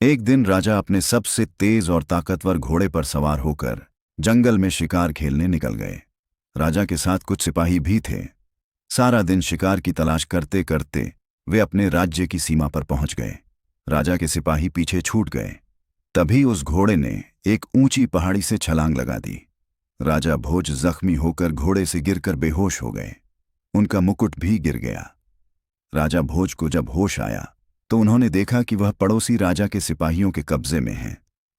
एक दिन राजा अपने सबसे तेज और ताकतवर घोड़े पर सवार होकर जंगल में शिकार खेलने निकल गए। राजा के साथ कुछ सिपाही भी थे। सारा दिन शिकार की तलाश करते करते वे अपने राज्य की सीमा पर पहुंच गए। राजा के सिपाही पीछे छूट गए। तभी उस घोड़े ने एक ऊंची पहाड़ी से छलांग लगा दी। राजा भोज जख्मी होकर घोड़े से गिरकर बेहोश हो गए। उनका मुकुट भी गिर गया। राजा भोज को जब होश आया तो उन्होंने देखा कि वह पड़ोसी राजा के सिपाहियों के कब्जे में है।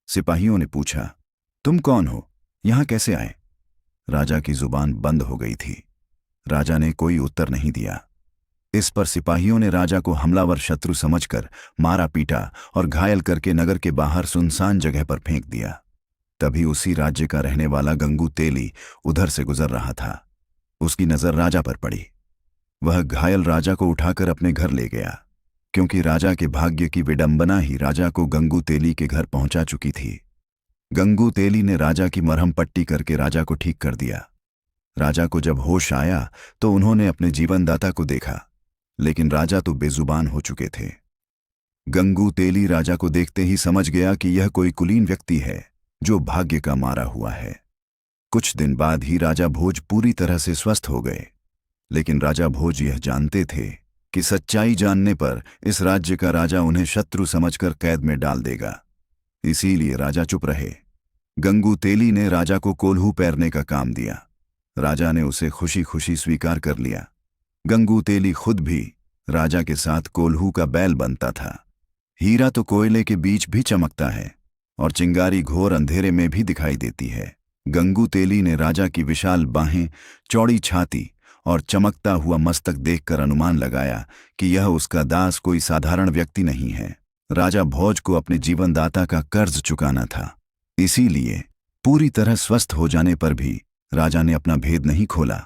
सिपाहियों ने पूछा, तुम कौन हो, यहां कैसे आए? राजा की जुबान बंद हो गई थी। राजा ने कोई उत्तर नहीं दिया। इस पर सिपाहियों ने राजा को हमलावर शत्रु समझकर मारा पीटा और घायल करके नगर के बाहर सुनसान जगह पर फेंक दिया। तभी उसी राज्य का रहने वाला गंगू तेली उधर से गुजर रहा था। उसकी नजर राजा पर पड़ी। वह घायल राजा को उठाकर अपने घर ले गया, क्योंकि राजा के भाग्य की विडंबना ही राजा को गंगू तेली के घर पहुंचा चुकी थी। गंगू तेली ने राजा की मरहम पट्टी करके राजा को ठीक कर दिया। राजा को जब होश आया तो उन्होंने अपने जीवनदाता को देखा, लेकिन राजा तो बेजुबान हो चुके थे। गंगू तेली राजा को देखते ही समझ गया कि यह कोई कुलीन व्यक्ति है जो भाग्य का मारा हुआ है। कुछ दिन बाद ही राजा भोज पूरी तरह से स्वस्थ हो गए, लेकिन राजा भोज यह जानते थे कि सच्चाई जानने पर इस राज्य का राजा उन्हें शत्रु समझकर कैद में डाल देगा। इसीलिए राजा चुप रहे। गंगू तेली ने राजा को कोल्हू पैरने का काम दिया। राजा ने उसे खुशी खुशी स्वीकार कर लिया। गंगू तेली खुद भी राजा के साथ कोल्हू का बैल बनता था। हीरा तो कोयले के बीच भी चमकता है और चिंगारी घोर अंधेरे में भी दिखाई देती है। गंगू तेली ने राजा की विशाल बाहें, चौड़ी छाती और चमकता हुआ मस्तक देखकर अनुमान लगाया कि यह उसका दास कोई साधारण व्यक्ति नहीं है। राजा भोज को अपने जीवनदाता का कर्ज चुकाना था। इसीलिए पूरी तरह स्वस्थ हो जाने पर भी राजा ने अपना भेद नहीं खोला।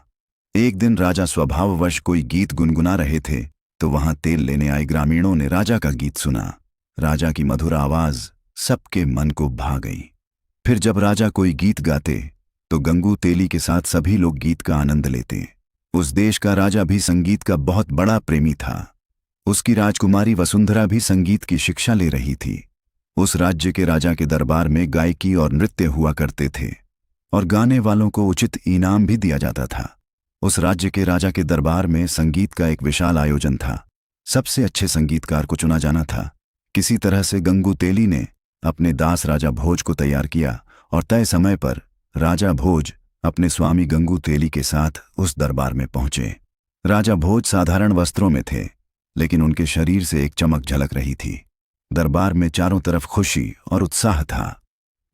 एक दिन राजा स्वभाववश कोई गीत गुनगुना रहे थे तो वहां तेल लेने आए ग्रामीणों ने राजा का गीत सुना। राजा की मधुर आवाज सबके मन को भा गई। फिर जब राजा कोई गीत गाते तो गंगू तेली के साथ सभी लोग गीत का आनंद लेते। उस देश का राजा भी संगीत का बहुत बड़ा प्रेमी था। उसकी राजकुमारी वसुंधरा भी संगीत की शिक्षा ले रही थी। उस राज्य के राजा के दरबार में गायकी और नृत्य हुआ करते थे और गाने वालों को उचित इनाम भी दिया जाता था। उस राज्य के राजा के दरबार में संगीत का एक विशाल आयोजन था। सबसे अच्छे संगीतकार को चुना जाना था। किसी तरह से गंगू तेली ने अपने दास राजा भोज को तैयार किया और तय समय पर राजा भोज अपने स्वामी गंगू तेली के साथ उस दरबार में पहुंचे। राजा भोज साधारण वस्त्रों में थे, लेकिन उनके शरीर से एक चमक झलक रही थी। दरबार में चारों तरफ खुशी और उत्साह था।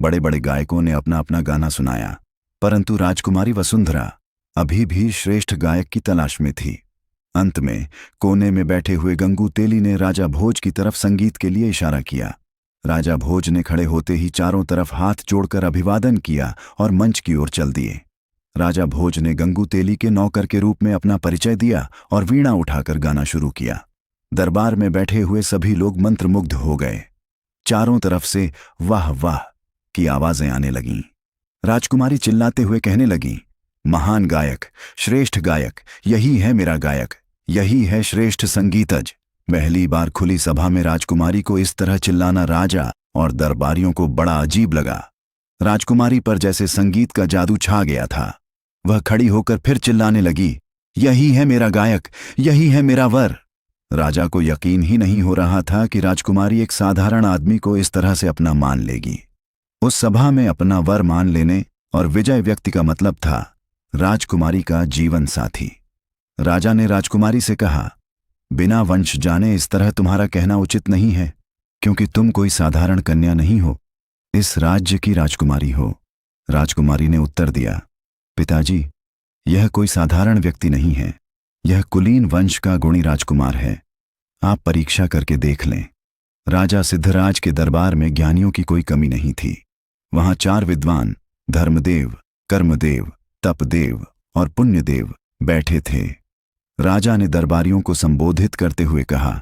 बड़े बड़े गायकों ने अपना अपना गाना सुनाया, परंतु राजकुमारी वसुंधरा अभी भी श्रेष्ठ गायक की तलाश में थी। अंत में कोने में बैठे हुए गंगू तेली ने राजा भोज की तरफ संगीत के लिए इशारा किया। राजा भोज ने खड़े होते ही चारों तरफ हाथ जोड़कर अभिवादन किया और मंच की ओर चल दिए। राजा भोज ने गंगू तेली के नौकर के रूप में अपना परिचय दिया और वीणा उठाकर गाना शुरू किया। दरबार में बैठे हुए सभी लोग मंत्रमुग्ध हो गए। चारों तरफ से वाह वाह की आवाजें आने लगीं। राजकुमारी चिल्लाते हुए कहने लगीं, महान गायक, श्रेष्ठ गायक, यही है मेरा गायक, यही है श्रेष्ठ संगीतज। पहली बार खुली सभा में राजकुमारी को इस तरह चिल्लाना राजा और दरबारियों को बड़ा अजीब लगा। राजकुमारी पर जैसे संगीत का जादू छा गया था। वह खड़ी होकर फिर चिल्लाने लगी, यही है मेरा गायक, यही है मेरा वर। राजा को यकीन ही नहीं हो रहा था कि राजकुमारी एक साधारण आदमी को इस तरह से अपना मान लेगी। उस सभा में अपना वर मान लेने और विजय व्यक्ति का मतलब था राजकुमारी का जीवन साथी। राजा ने राजकुमारी से कहा, बिना वंश जाने इस तरह तुम्हारा कहना उचित नहीं है, क्योंकि तुम कोई साधारण कन्या नहीं हो, इस राज्य की राजकुमारी हो। राजकुमारी ने उत्तर दिया, पिताजी, यह कोई साधारण व्यक्ति नहीं है, यह कुलीन वंश का गुणी राजकुमार है। आप परीक्षा करके देख लें। राजा सिद्धराज के दरबार में ज्ञानियों की कोई कमी नहीं थी। वहां 4 विद्वान, धर्मदेव, कर्मदेव, तपदेव और पुण्यदेव बैठे थे। राजा ने दरबारियों को संबोधित करते हुए कहा,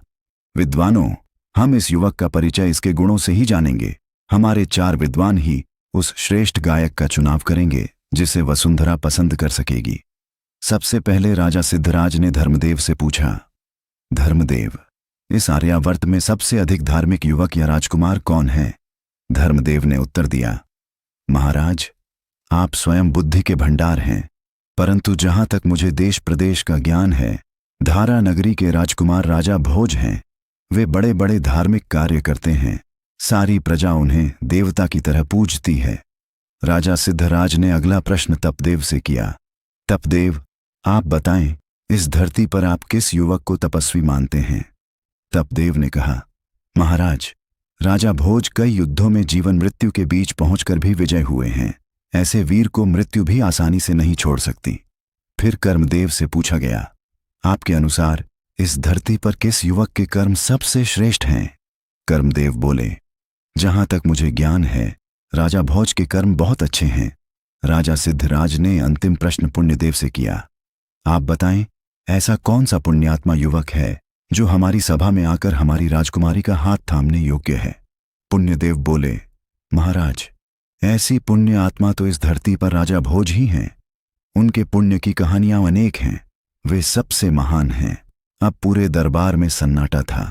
विद्वानों, हम इस युवक का परिचय इसके गुणों से ही जानेंगे। हमारे 4 विद्वान ही उस श्रेष्ठ गायक का चुनाव करेंगे जिसे वसुंधरा पसंद कर सकेगी। सबसे पहले राजा सिद्धराज ने धर्मदेव से पूछा, धर्मदेव, इस आर्यावर्त में सबसे अधिक धार्मिक युवक या राजकुमार कौन है? धर्मदेव ने उत्तर दिया, महाराज, आप स्वयं बुद्धि के भंडार हैं, परंतु जहां तक मुझे देश प्रदेश का ज्ञान है, धारा नगरी के राजकुमार राजा भोज हैं। वे बड़े बड़े धार्मिक कार्य करते हैं, सारी प्रजा उन्हें देवता की तरह पूजती है। राजा सिद्धराज ने अगला प्रश्न तपदेव से किया। तपदेव, आप बताएं, इस धरती पर आप किस युवक को तपस्वी मानते हैं? तपदेव ने कहा, महाराज, राजा भोज कई युद्धों में जीवन मृत्यु के बीच पहुंचकर भी विजय हुए हैं। ऐसे वीर को मृत्यु भी आसानी से नहीं छोड़ सकती। फिर कर्मदेव से पूछा गया, आपके अनुसार इस धरती पर किस युवक के कर्म सबसे श्रेष्ठ हैं? कर्मदेव बोले, जहां तक मुझे ज्ञान है, राजा भोज के कर्म बहुत अच्छे हैं। राजा सिद्धराज ने अंतिम प्रश्न पुण्यदेव से किया, आप बताएं, ऐसा कौन सा पुण्यात्मा युवक है जो हमारी सभा में आकर हमारी राजकुमारी का हाथ थामने योग्य है? पुण्यदेव बोले, महाराज, ऐसी पुण्य आत्मा तो इस धरती पर राजा भोज ही हैं। उनके पुण्य की कहानियां अनेक हैं, वे सबसे महान हैं। अब पूरे दरबार में सन्नाटा था।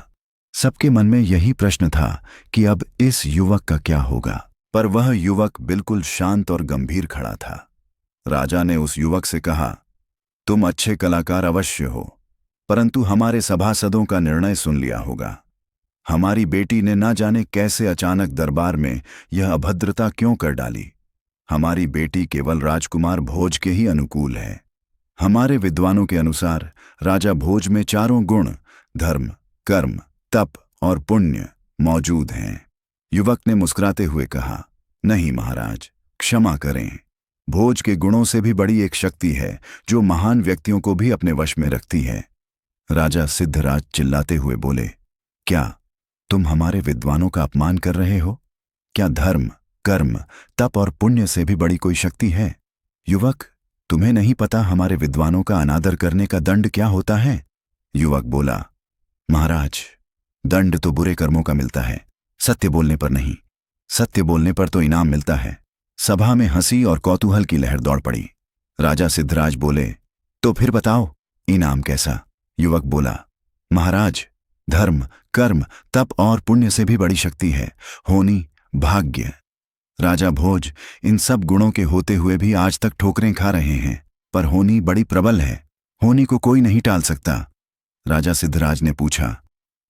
सबके मन में यही प्रश्न था कि अब इस युवक का क्या होगा। पर वह युवक बिल्कुल शांत और गंभीर खड़ा था। राजा ने उस युवक से कहा, तुम अच्छे कलाकार अवश्य हो, परंतु हमारे सभासदों का निर्णय सुन लिया होगा। हमारी बेटी ने ना जाने कैसे अचानक दरबार में यह अभद्रता क्यों कर डाली। हमारी बेटी केवल राजकुमार भोज के ही अनुकूल है। हमारे विद्वानों के अनुसार राजा भोज में चारों गुण, धर्म, कर्म, तप और पुण्य मौजूद हैं। युवक ने मुस्कुराते हुए कहा, नहीं महाराज, क्षमा करें। भोज के गुणों से भी बड़ी एक शक्ति है जो महान व्यक्तियों को भी अपने वश में रखती है। राजा सिद्धराज चिल्लाते हुए बोले, क्या तुम हमारे विद्वानों का अपमान कर रहे हो? क्या धर्म, कर्म, तप और पुण्य से भी बड़ी कोई शक्ति है? युवक, तुम्हें नहीं पता हमारे विद्वानों का अनादर करने का दंड क्या होता है? युवक बोला, महाराज, दंड तो बुरे कर्मों का मिलता है, सत्य बोलने पर नहीं। सत्य बोलने पर तो इनाम मिलता है। सभा में हंसी और कौतूहल की लहर दौड़ पड़ी। राजा सिद्धराज बोले, तो फिर बताओ, इनाम कैसा? युवक बोला, महाराज, धर्म, कर्म, तप और पुण्य से भी बड़ी शक्ति है, होनी, भाग्य। राजा भोज इन सब गुणों के होते हुए भी आज तक ठोकरें खा रहे हैं, पर होनी बड़ी प्रबल है। होनी को कोई नहीं टाल सकता। राजा सिद्धराज ने पूछा,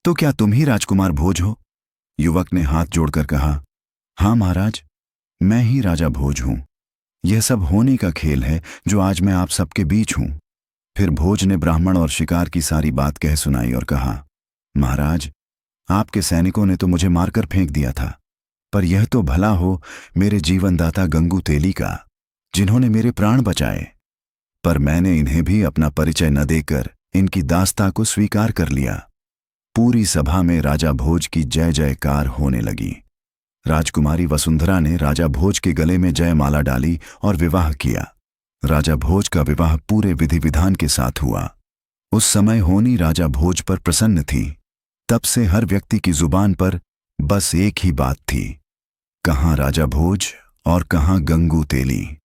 तो क्या तुम ही राजकुमार भोज हो? युवक ने हाथ जोड़कर कहा, हाँ महाराज, मैं ही राजा भोज हूं। यह सब होने का खेल है जो आज मैं आप सबके बीच हूं। फिर भोज ने ब्राह्मण और शिकार की सारी बात कह सुनाई और कहा, महाराज, आपके सैनिकों ने तो मुझे मारकर फेंक दिया था, पर यह तो भला हो मेरे जीवनदाता गंगू तेली का, जिन्होंने मेरे प्राण बचाए। पर मैंने इन्हें भी अपना परिचय न देकर इनकी दास्ता को स्वीकार कर लिया। पूरी सभा में राजा भोज की जय जयकार होने लगी। राजकुमारी वसुंधरा ने राजा भोज के गले में जयमाला डाली और विवाह किया। राजा भोज का विवाह पूरे विधि विधान के साथ हुआ। उस समय होनी राजा भोज पर प्रसन्न थी। तब से हर व्यक्ति की जुबान पर बस एक ही बात थी, कहाँ राजा भोज और कहाँ गंगू तेली।